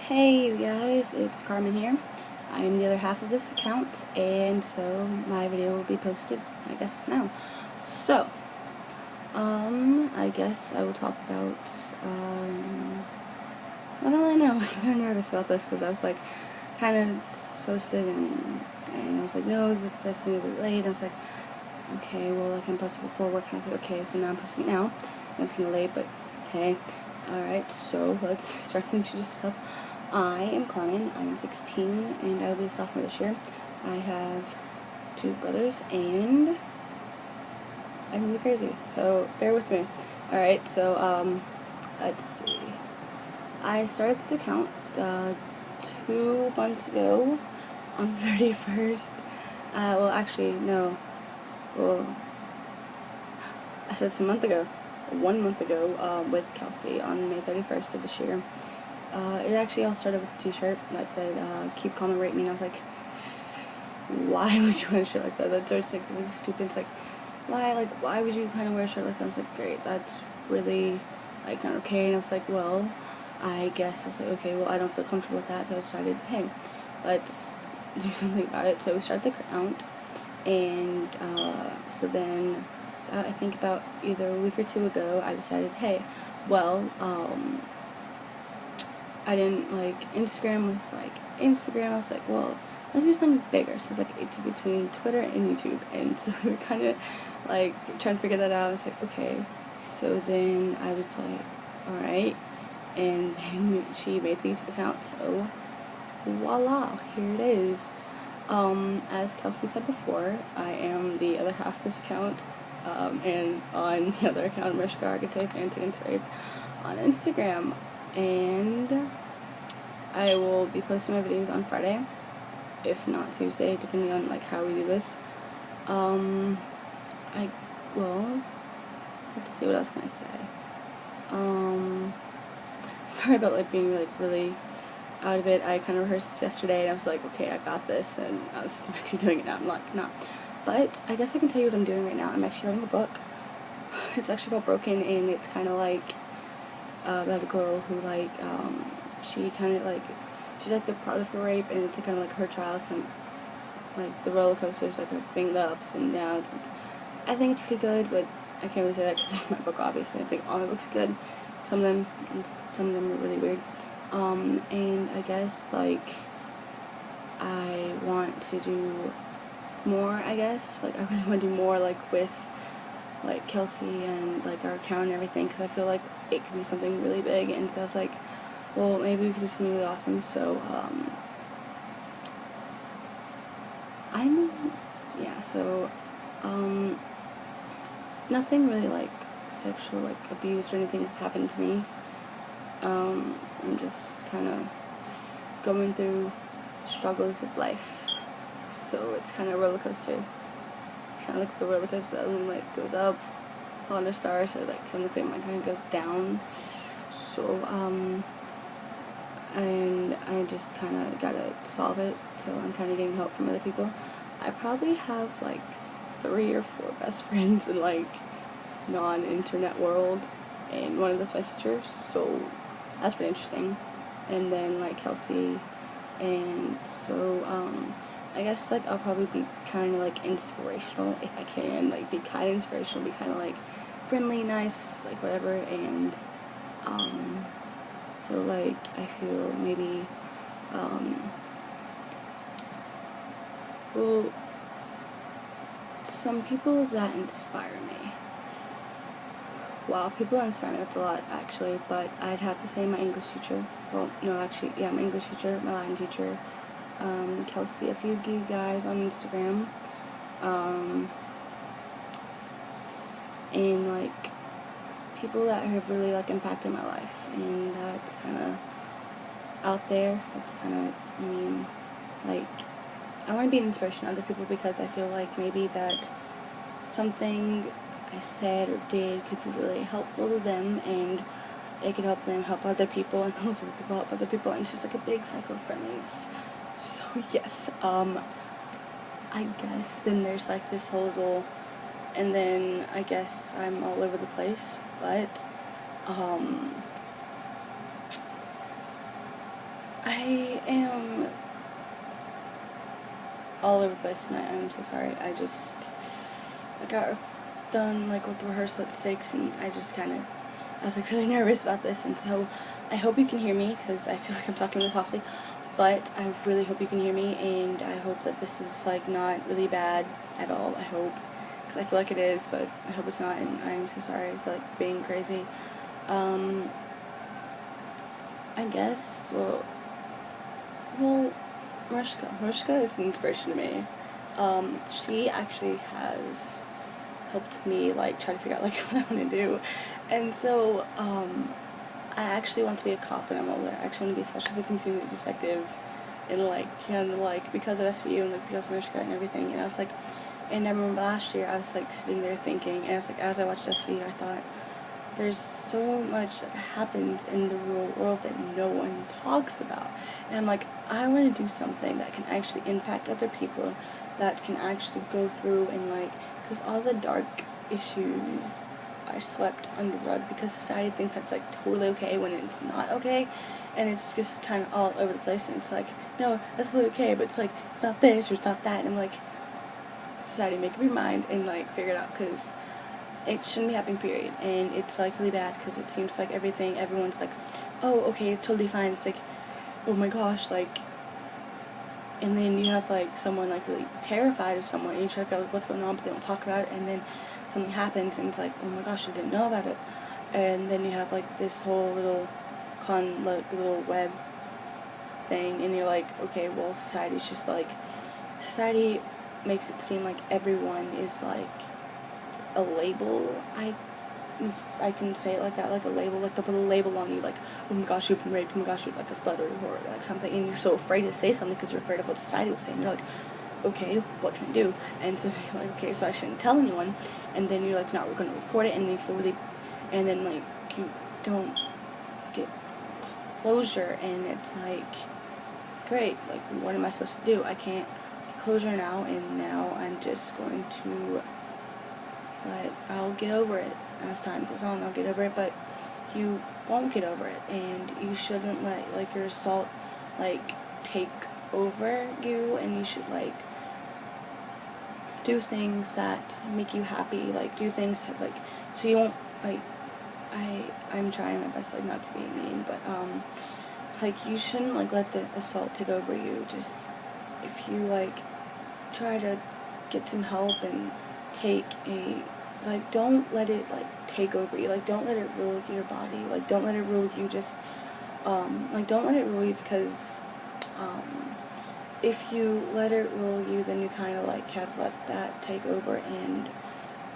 Hey you guys, it's Carmen here. I am the other half of this account, and so my video will be posted, I guess, now. So, I guess I will talk about, I don't really know. I was kind of nervous about this because I was like, kind of posted, and I was like, no, it's posting a bit late. And I was like, okay, well, I can post it before work. And I was like, okay, so now I'm posting it now. It was kind of late, but hey. Alright, so let's start to introduce myself. I am Carmen, I am 16, and I will be a sophomore this year. I have 2 brothers, and I'm really crazy, so bear with me. Alright, so, let's see. I started this account, 2 months ago, on the 31st. Well, actually, no. Well, I started this a month ago. 1 month ago, with Kelsey on May 31st of this year. It actually all started with a t-shirt that said, keep calm and rate me, and I was like, why would you wear a shirt like that? That's just like really stupid. It's like, why would you kind of wear a shirt like that? I was like, great, that's really, like, not okay. And I was like, well, I was like, okay, well, I don't feel comfortable with that, so I decided, hey, let's do something about it. So we started the account, and, so then, I think about either a week or 2 ago, I decided, hey, well, I didn't like Instagram. I was like, well, let's do something bigger. So it was like it's between Twitter and YouTube, and so we were kind of like trying to figure that out. I was like, okay. So then I was like, all right, and then she made the YouTube account. So voila, here it is. As Kelsey said before, I am the other half of this account, and on the other account, Mishka Archetype Anti-Interrape on Instagram. And I will be posting my videos on Friday, if not Tuesday, depending on like how we do this. Well, let's see, what else can I say? Sorry about like being like really out of it. I kind of rehearsed this yesterday, and I was like, okay, I got this, and I was actually doing it now. I'm like, not. But I guess I can tell you what I'm doing right now. I'm actually writing a book. It's actually about Broken, and it's kind of like about a girl who like she kind of like she's like the product of rape, and it's kind of like her trials, and like the roller coasters, like her being the ups and downs. I think it's pretty good, but I can't really say that because it's my book, obviously. I think all my books are good. Some of them are really weird. And I guess like I want to do more. I guess like I really want to do more like with like Kelsey and like our account and everything, because I feel like it could be something really big, and so I was like, well, maybe we could do something really awesome. So nothing really like sexual like abuse or anything has happened to me. I'm just kind of going through struggles of life, so it's kind of a roller coaster. It's kind of like the roller coaster that like goes up, falling to stars, or like something like kind of goes down. So and I just kind of gotta solve it. So I'm kind of getting help from other people. I probably have like 3 or 4 best friends in like non-internet world, and one of those my teachers. So that's pretty interesting. And then like Kelsey, and so I guess like I'll probably be kind of like inspirational if I can, like be kind of inspirational, be kind of like friendly, nice, like whatever, and so like I feel maybe well, some people that inspire me. Wow, people that inspire me, that's a lot actually, but I'd have to say my English teacher. Well, no, actually, yeah, my English teacher, my Latin teacher, Kelsey, a few of you guys on Instagram, and like people that have really like impacted my life, and that's kind of out there. That's kind of, I mean, like I want to be an inspiration to other people, because I feel like maybe that something I said or did could be really helpful to them, and it could help them help other people, and those other people help other people, and it's just like a big cycle of friendliness. So yes, I guess then there's like this whole little, and then I guess I'm all over the place, but I am all over the place tonight. I'm so sorry. I got done like with rehearsal at 6, and I was like really nervous about this, and so I hope you can hear me because I feel like I'm talking really softly, but I really hope you can hear me, and I hope that this is like not really bad at all. I hope, because I feel like it is, but I hope it's not, and I'm so sorry for like being crazy. I guess, well, Mariska is an inspiration to me. She actually has helped me like try to figure out like what I want to do, and so I actually want to be a cop when I'm older. I actually want to be a special victims unit detective, and like because of SVU and like because of Mariska and everything. And I was like, and I remember last year I was like sitting there thinking, and I was like, as I watched SVU, I thought, there's so much that happens in the real world that no one talks about. And I'm like, I want to do something that can actually impact other people, that can actually go through and like, because all the dark issues are swept under the rug because society thinks that's like totally okay when it's not okay, and it's just kind of all over the place, and it's like, no, that's totally okay, but it's like, it's not this or it's not that, and I'm like, society, make up your mind and like figure it out, because it shouldn't be happening, period. And it's like really bad because it seems like everyone's like, oh, okay, it's totally fine. It's like, oh my gosh, like, and then you have like someone like really terrified of someone, and you try to figure out like, what's going on, but they don't talk about it, and then something happens, and it's like, oh my gosh, I didn't know about it. And then you have like this whole little little web thing, and you're like, okay, well, society makes it seem like everyone is like a label. If I can say it like that, like a label, like they'll put a label on you, like, oh my gosh, you've been raped, oh my gosh, you're like a slut, or like something, and you're so afraid to say something because you're afraid of what society will say, and you're like, okay, what can I do? And so you're like, okay, so I shouldn't tell anyone, and then you're like, no, we're going to report it, and then you feel really, and then like, you don't get closure, and it's like, great, like, what am I supposed to do? I can't get closure now, and now I'm just going to, but I'll get over it as time goes on. I'll get over it, but you won't get over it, and you shouldn't let like your assault like take over you, and you should like do things that make you happy, like do things that, like, so you won't like, I'm trying my best like not to be mean, but like you shouldn't like let the assault take over you. Just if you like try to get some help and take a, like, don't let it like take over you, like don't let it rule your body, like don't let it rule you, just like don't let it rule you, because if you let it rule you, then you kind of like have let that take over, and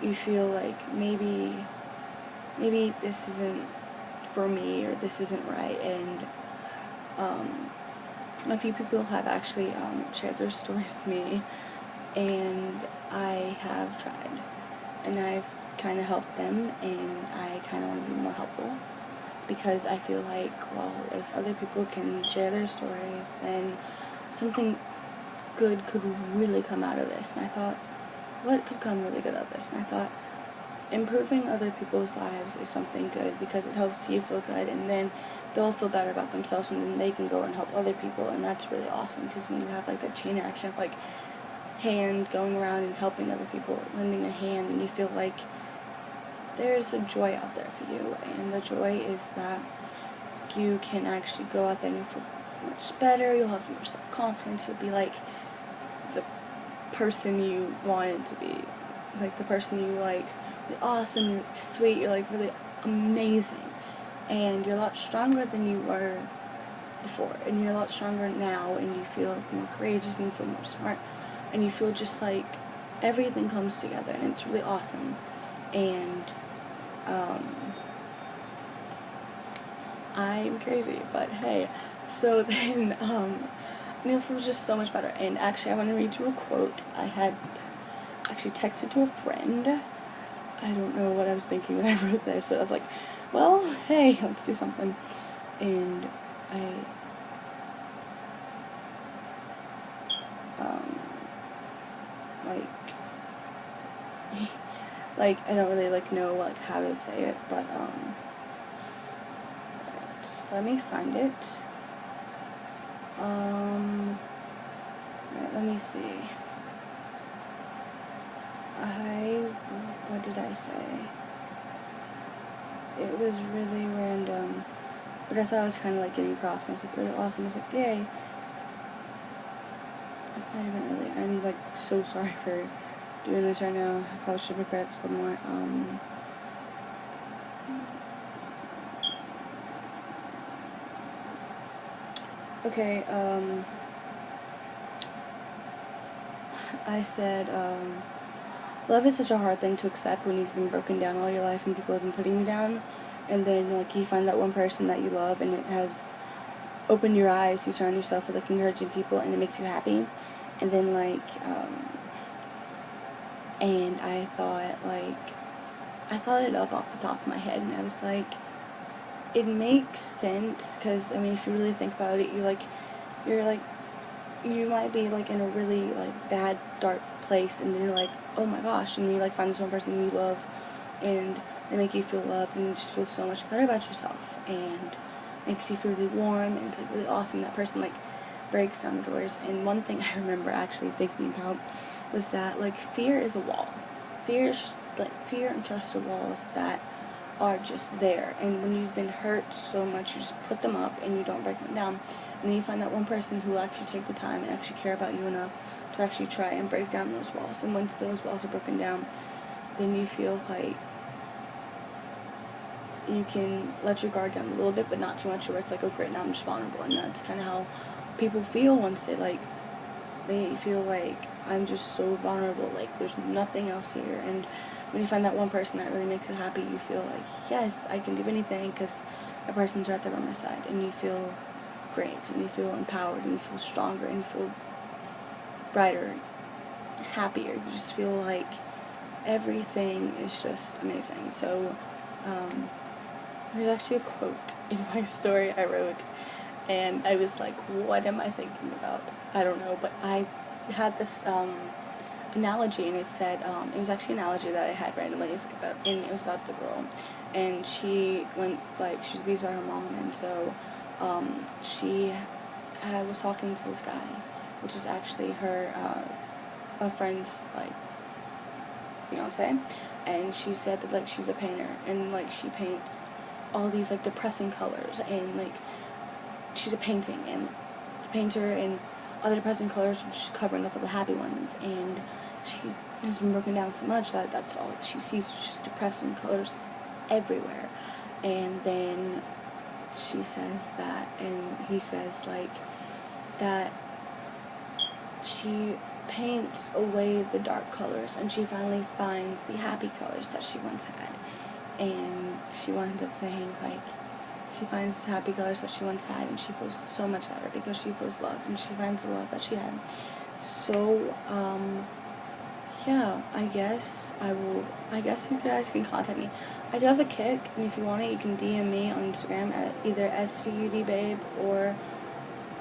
you feel like maybe this isn't for me, or this isn't right, and a few people have actually shared their stories with me, and I have tried, and I've kind of helped them, and I kind of want to be more helpful, because I feel like, well, if other people can share their stories, then something good could really come out of this. And I thought, what could come really good out of this? And I thought, improving other people's lives is something good, because it helps you feel good, and then they'll feel better about themselves, and then they can go and help other people, and that's really awesome, because when you have like that chain reaction of like hands going around and helping other people, lending a hand, and you feel like there's a joy out there for you, and the joy is that you can actually go out there and you'll feel much better, you'll have more self-confidence, you'll be like the person you wanted to be, like the person you like, really awesome, you're really sweet, you're like really amazing, and you're a lot stronger than you were before, and you're a lot stronger now, and you feel more courageous, and you feel more smart, and you feel just like everything comes together, and it's really awesome. And I'm crazy, but hey. So then it feels just so much better. And actually, I want to read you a quote I had actually texted to a friend. I don't know what I was thinking when I wrote this, so I was like, well, hey, let's do something. And I like like I don't really like know like how to say it, but let me find it. Right, let me see. What did I say? It was really random, but I thought I was kind of like getting across, and I was like really awesome. I was like, yay. Not even really. I'm like so sorry for doing this right now. I probably should prepare this a little more. Okay, I said, love is such a hard thing to accept when you've been broken down all your life and people have been putting you down, and then like you find that one person that you love and it has opened your eyes, you surround yourself with like encouraging people and it makes you happy, and then like, and I thought it up off the top of my head, and I was like, it makes sense, because I mean if you really think about it, you're like you might be like in a really like bad dark place, and then you're like, oh my gosh, and you like find this one person you love and they make you feel loved and you just feel so much better about yourself and makes you feel really warm, and it's like really awesome. That person like breaks down the doors. And one thing I remember actually thinking about was that like fear is a wall. Fear is just like fear and trust are walls that are just there, and when you've been hurt so much, you just put them up and you don't break them down. And then you find that one person who will actually take the time and actually care about you enough to actually try and break down those walls. And once those walls are broken down, then you feel like you can let your guard down a little bit, but not too much where it's like, oh great, now I'm just vulnerable. And that's kind of how people feel once they feel like, I'm just so vulnerable, like there's nothing else here. And when you find that one person that really makes you happy, you feel like, yes, I can do anything because that person's right there by my side, and you feel great, and you feel empowered, and you feel stronger, and you feel brighter, happier. You just feel like everything is just amazing. So, there's actually a quote in my story I wrote, and I was like, what am I thinking about? I don't know, but I had this analogy, and it said, it was actually an analogy that I had randomly, and it was about the girl, and she was abused by her mom, and so she was talking to this guy, which is actually her a friend's like fiance, and she said that like she's a painter, and like she paints all these like depressing colors, and like she's a painting, and the painter and other depressing colors are just covering up with the happy ones, and she has been broken down so much that that's all she sees, just depressing colors everywhere. And then she says that, and he says like that she paints away the dark colors, and she finally finds the happy colors that she once had. And she winds up saying like she finds the happy colors that she once had, and she feels so much better because she feels loved, and she finds the love that she had. So yeah, I guess you guys can contact me. I do have a Kick, and if you want it, you can DM me on Instagram at either SVUDBabe or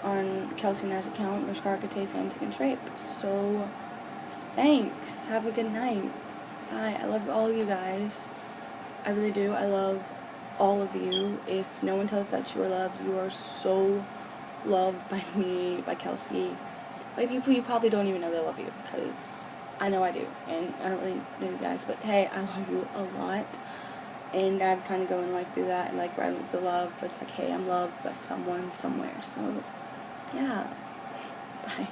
on Kelsey Nair's account, or Scarcate Fancy and Drape. So, thanks. Have a good night. Bye. I love all you guys. I really do. I love all of you. If no one tells that you are loved, you are so loved by me, by Kelsey, by people you probably don't even know they love you, because I know I do, and I don't really know you guys, but hey, I love you a lot. And I'm kind of going like through that and like riding with the love, but it's like, hey, I'm loved by someone somewhere. So yeah, bye.